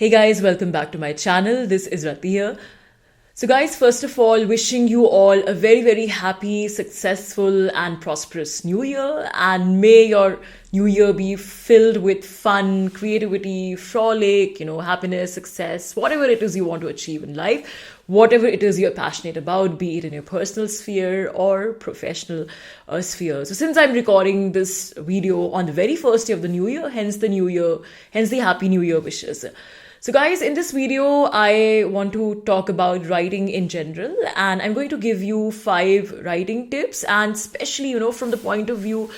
Hey guys, welcome back to my channel. This is Rati here. So guys, first of all, wishing you all a very, very happy, successful and prosperous new year. And may your new year be filled with fun, creativity, frolic, happiness, success, whatever it is you want to achieve in life, whatever it is you're passionate about, be it in your personal sphere or professional sphere. So since I'm recording this video on the very first day of the new year, hence the happy new year wishes. So guys, in this video, I want to talk about writing in general, and I'm going to give you 5 writing tips, and especially, from the point of view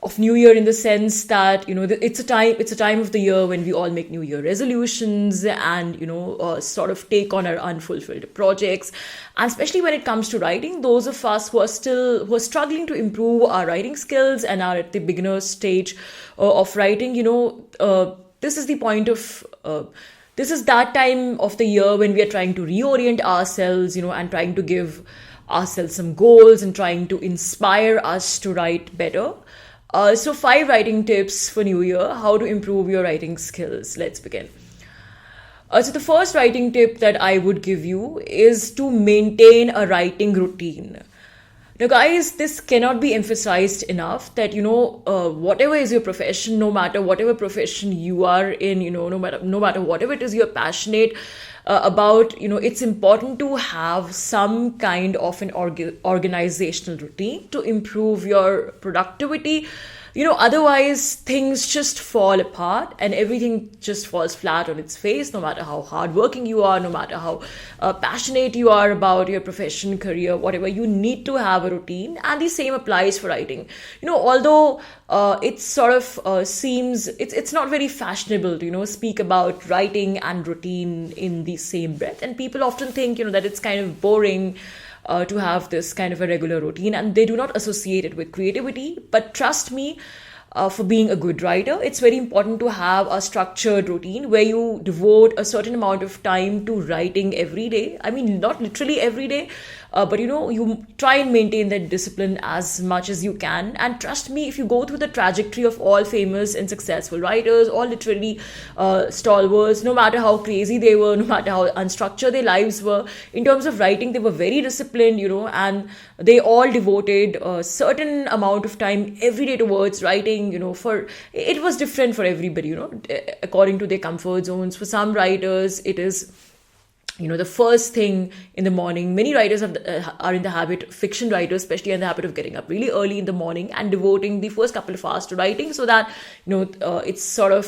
of New Year, in the sense that, it's a time of the year when we all make New Year resolutions and, sort of take on our unfulfilled projects. And especially when it comes to writing, those of us who are struggling to improve our writing skills and are at the beginner stage of writing, this is the point of, this is that time of the year when we are trying to reorient ourselves, and trying to give ourselves some goals and trying to inspire us to write better. So 5 writing tips for New Year, how to improve your writing skills. Let's begin. So the first writing tip that I would give you is to maintain a writing routine. Now, guys, this cannot be emphasized enough that, whatever is your profession, no matter whatever profession you are in, no matter whatever it is you're passionate about, it's important to have some kind of an organizational routine to improve your productivity. Otherwise things just fall apart and everything just falls flat on its face, no matter how hardworking you are, no matter how passionate you are about your profession, career, whatever. You need to have a routine, and the same applies for writing. Although it sort of seems, it's not very fashionable to, speak about writing and routine in the same breath. And people often think, that it's kind of boring to have this kind of a regular routine, and they do not associate it with creativity. But trust me, for being a good writer, it's very important to have a structured routine where you devote a certain amount of time to writing every day. I mean, not literally every day, but you try and maintain that discipline as much as you can. And trust me, if you go through the trajectory of all famous and successful writers, all literally stalwarts, no matter how crazy they were, no matter how unstructured their lives were, in terms of writing, they were very disciplined, and they all devoted a certain amount of time every day towards writing. For it was different for everybody, according to their comfort zones. For some writers, it is the first thing in the morning. Many writers are in the habit, fiction writers especially, are in the habit of getting up really early in the morning and devoting the first couple of hours to writing, so that it's sort of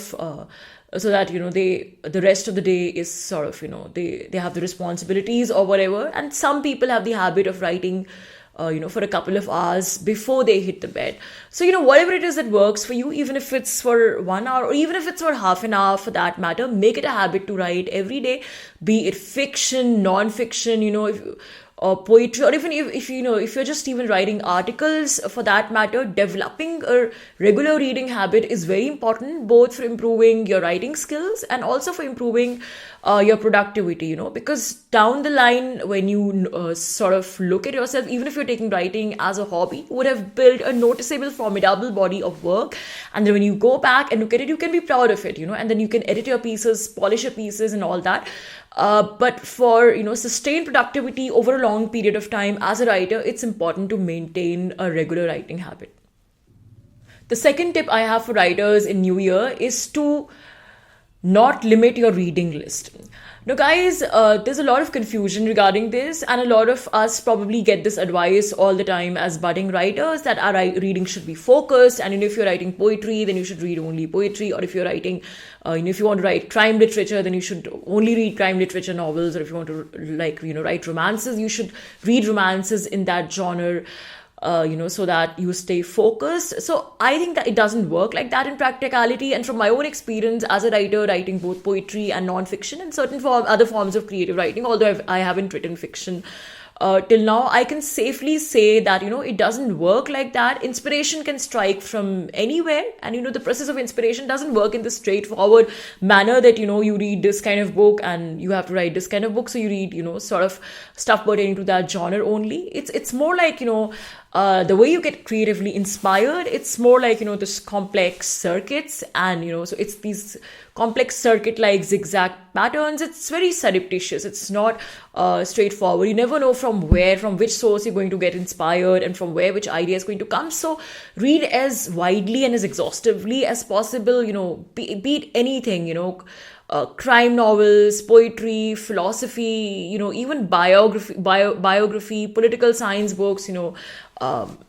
so that the rest of the day is sort of they have the responsibilities or whatever. And some people have the habit of writing for a couple of hours before they hit the bed. So, whatever it is that works for you, even if it's for 1 hour or even if it's for half an hour for that matter, make it a habit to write every day, be it fiction, non-fiction, or poetry, or even if you're just even writing articles for that matter. Developing a regular reading habit is very important, both for improving your writing skills and also for improving your productivity, because down the line, when you sort of look at yourself, even if you're taking writing as a hobby, you would have built a noticeable, formidable body of work. And then when you go back and look at it, you can be proud of it, and then you can edit your pieces, polish your pieces and all that. But for, sustained productivity over a long period of time as a writer, it's important to maintain a regular writing habit. The second tip I have for writers in New Year is to not limit your reading list. Now, guys, there's a lot of confusion regarding this, and a lot of us probably get this advice all the time as budding writers, that our reading should be focused. And if you're writing poetry, then you should read only poetry. Or if you're writing, if you want to write crime literature, then you should only read crime literature novels. Or if you want to write romances, you should read romances in that genre. So that you stay focused. So I think that it doesn't work like that in practicality. And from my own experience as a writer, writing both poetry and non-fiction and certain other forms of creative writing, although I haven't written fiction till now, I can safely say that, it doesn't work like that. Inspiration can strike from anywhere. And, the process of inspiration doesn't work in this straightforward manner that, you read this kind of book and you have to write this kind of book. So you read, sort of stuff pertaining to that genre only. It's more like, the way you get creatively inspired, it's more like, this complex circuits, and, so it's these complex circuit like zigzag patterns. It's very surreptitious. It's not straightforward. You never know from which source you're going to get inspired, and from where which idea is going to come. So read as widely and as exhaustively as possible, be it anything, crime novels, poetry, philosophy, even biography, political science books,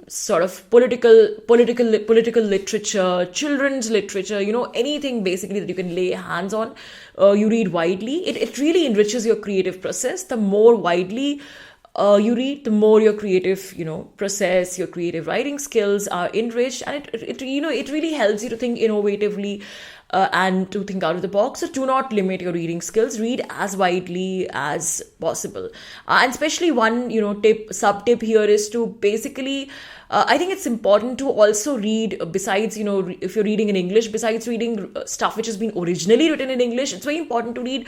sort of political literature, children's literature, anything basically that you can lay hands on. You read widely. It really enriches your creative process. The more widely you read, the more your creative, process, your creative writing skills are enriched, and it really helps you to think innovatively, and to think out of the box. So do not limit your reading skills. Read as widely as possible. And especially one, sub tip here is to basically, I think it's important to also read, besides, if you're reading in English, besides reading stuff which has been originally written in English, it's very important to read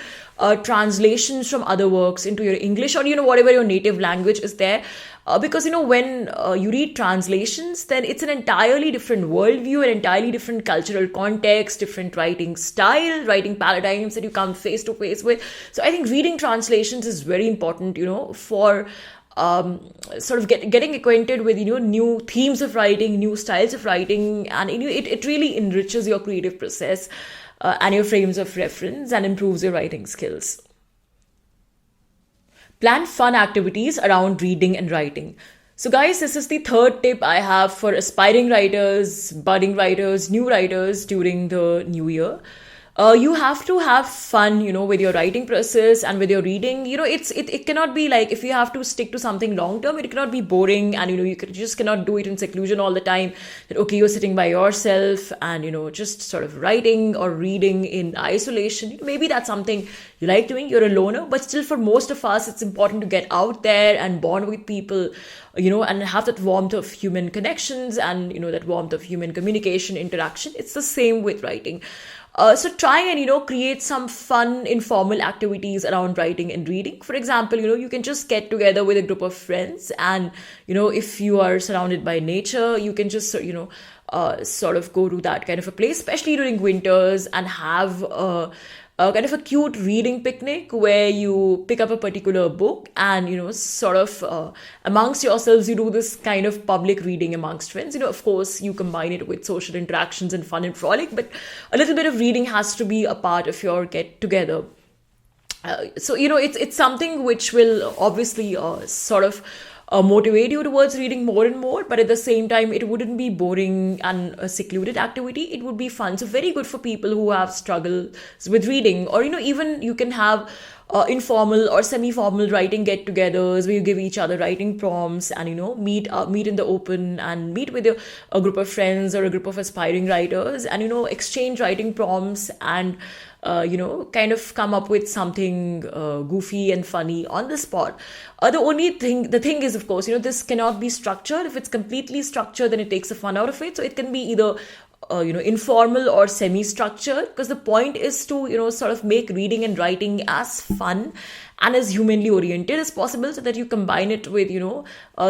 translations from other works into your English, or, whatever your native language is there. Because, when you read translations, then it's an entirely different worldview, an entirely different cultural context, different writing style, writing paradigms that you come face to face with. So I think reading translations is very important, for sort of getting acquainted with, new themes of writing, new styles of writing, and it really enriches your creative process and your frames of reference, and improves your writing skills. Plan fun activities around reading and writing. So guys, this is the third tip I have for aspiring writers, budding writers, new writers during the new year. You have to have fun, with your writing process and with your reading. It cannot be like, if you have to stick to something long term, it cannot be boring, and, you just cannot do it in seclusion all the time. That, okay, you're sitting by yourself and, just sort of writing or reading in isolation. Maybe that's something you like doing. You're a loner, but still for most of us, it's important to get out there and bond with people, and have that warmth of human connections, and, that warmth of human communication, interaction. It's the same with writing. So try and, create some fun, informal activities around writing and reading. For example, you can just get together with a group of friends, and, if you are surrounded by nature, you can just, sort of go to that kind of a place, especially during winters, and have a kind of a cute reading picnic where you pick up a particular book and, sort of amongst yourselves, you do this kind of public reading amongst friends. Of course, you combine it with social interactions and fun and frolic, but a little bit of reading has to be a part of your get together. So, it's something which will obviously sort of motivate you towards reading more and more, but at the same time, it wouldn't be boring and a secluded activity. It would be fun. So very good for people who have struggles with reading, or, even you can have informal or semi-formal writing get-togethers where you give each other writing prompts, and, meet in the open, and meet with a group of friends or a group of aspiring writers, and, exchange writing prompts, and kind of come up with something goofy and funny on the spot. The thing is, of course, this cannot be structured. If it's completely structured, then it takes the fun out of it. So it can be either informal or semi-structured, because the point is to, sort of make reading and writing as fun and as humanly oriented as possible, so that you combine it with,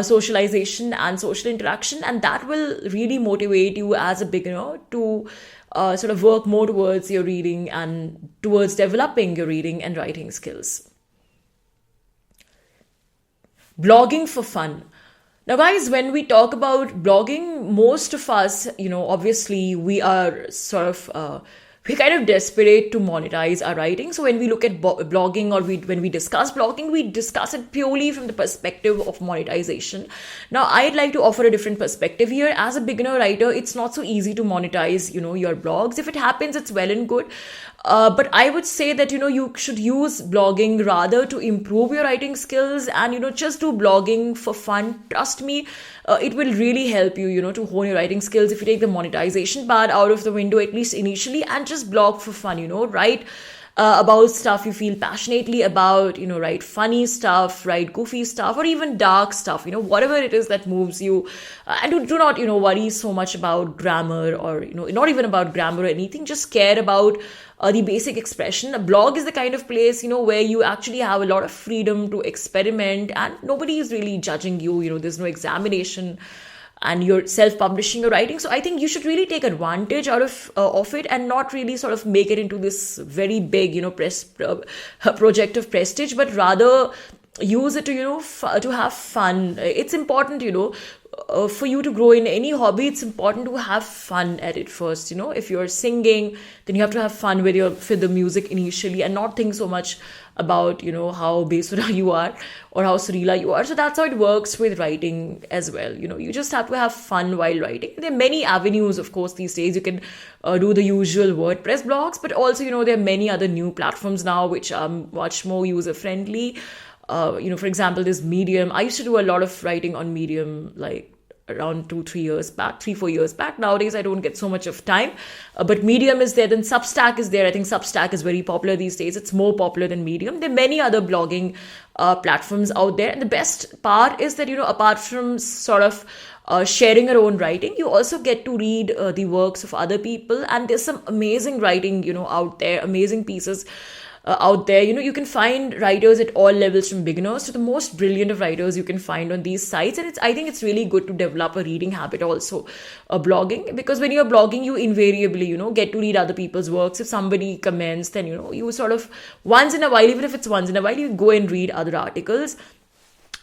socialization and social interaction, and that will really motivate you as a beginner to sort of work more towards your reading and towards developing your reading and writing skills. Blogging for fun. Now, guys, when we talk about blogging, most of us, obviously we are sort of, we're kind of desperate to monetize our writing. So when we look at blogging, or when we discuss blogging, we discuss it purely from the perspective of monetization. Now, I'd like to offer a different perspective here. As a beginner writer, it's not so easy to monetize, your blogs. If it happens, it's well and good. But I would say that, you should use blogging rather to improve your writing skills, and, just do blogging for fun. Trust me, it will really help you, to hone your writing skills if you take the monetization part out of the window, at least initially, and just blog for fun, write about stuff you feel passionately about, write funny stuff, write goofy stuff, or even dark stuff, whatever it is that moves you. And do not, worry so much about grammar, or, not even about grammar or anything. Just care about the basic expression. A blog is the kind of place, where you actually have a lot of freedom to experiment, and nobody is really judging you. There's no examination, and you're self-publishing your writing. So I think you should really take advantage out of it, and not really sort of make it into this very big, project of prestige, but rather use it to, to have fun. It's important, for you to grow in any hobby. It's important to have fun at it first. If you're singing, then you have to have fun with the music initially, and not think so much about, how besura you are or how surreal you are. So that's how it works with writing as well. You just have to have fun while writing. There are many avenues, of course, these days. You can do the usual WordPress blogs, but also, there are many other new platforms now which are much more user friendly. For example, this Medium. I used to do a lot of writing on Medium, like around 3 years back, 4 years back. Nowadays, I don't get so much of time, but Medium is there. Then Substack is there. I think Substack is very popular these days. It's more popular than Medium. There are many other blogging platforms out there. And the best part is that, apart from sort of sharing your own writing, you also get to read the works of other people. And there's some amazing writing, out there, amazing pieces out there. You can find writers at all levels, from beginners to the most brilliant of writers you can find on these sites. And I think it's really good to develop a reading habit also, blogging, because when you're blogging, you invariably, get to read other people's works. If somebody comments, then, you sort of once in a while, even if it's once in a while, you go and read other articles.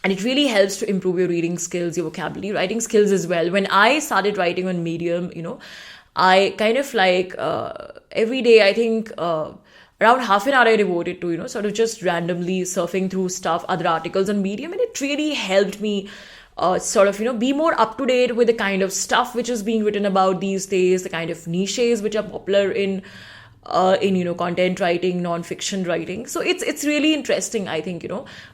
And it really helps to improve your reading skills, your vocabulary, writing skills as well. When I started writing on Medium, I kind of like every day, I think, around half an hour I devoted to, sort of just randomly surfing through stuff, other articles on Medium. And it really helped me sort of, be more up to date with the kind of stuff which is being written about these days, the kind of niches which are popular in content writing, non-fiction writing. So it's really interesting, I think.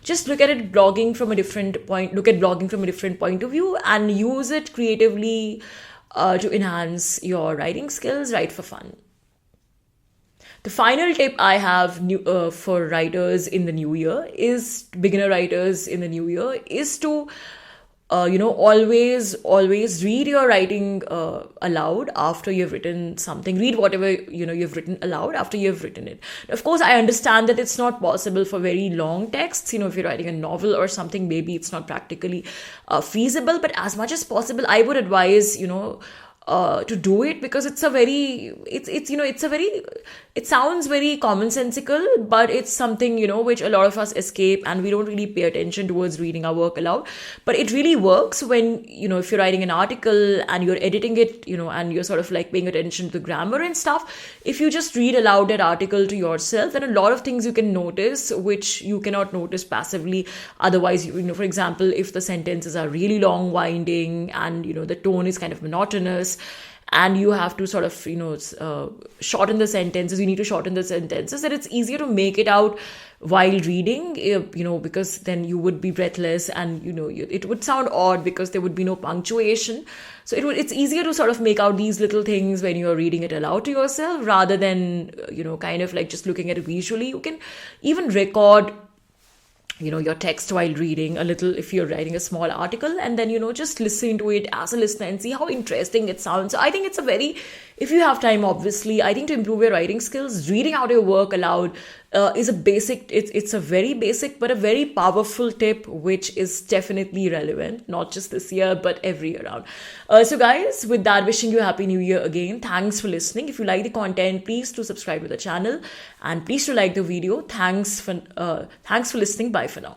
Just look at it, blogging from a different point, look at blogging from a different point of view, and use it creatively to enhance your writing skills, write for fun. The final tip I have for writers in the new year is, beginner writers in the new year, is to, always read your writing aloud after you've written something. Read whatever, you've written aloud after you've written it. Of course, I understand that it's not possible for very long texts. If you're writing a novel or something, maybe it's not practically feasible. But as much as possible, I would advise, to do it, because it sounds very commonsensical, but it's something, which a lot of us escape, and we don't really pay attention towards reading our work aloud. But it really works when, if you're writing an article and you're editing it, and you're sort of like paying attention to the grammar and stuff. If you just read aloud that article to yourself, then a lot of things you can notice, which you cannot notice passively. Otherwise, for example, if the sentences are really long winding, and, the tone is kind of monotonous, and you have to sort of, shorten the sentences, then it's easier to make it out while reading, because then you would be breathless, and, it would sound odd because there would be no punctuation. So it's easier to sort of make out these little things when you're reading it aloud to yourself, rather than, kind of like just looking at it visually. You can even record your text while reading a little, if you're writing a small article, and then, just listen to it as a listener and see how interesting it sounds. So I think if you have time, obviously, I think to improve your writing skills, reading out your work aloud is a basic, it's a very basic, but a very powerful tip, which is definitely relevant, not just this year, but every year around. So guys, with that, wishing you a happy new year again. Thanks for listening. If you like the content, please do subscribe to the channel, and please do like the video. Thanks for listening. Bye for now.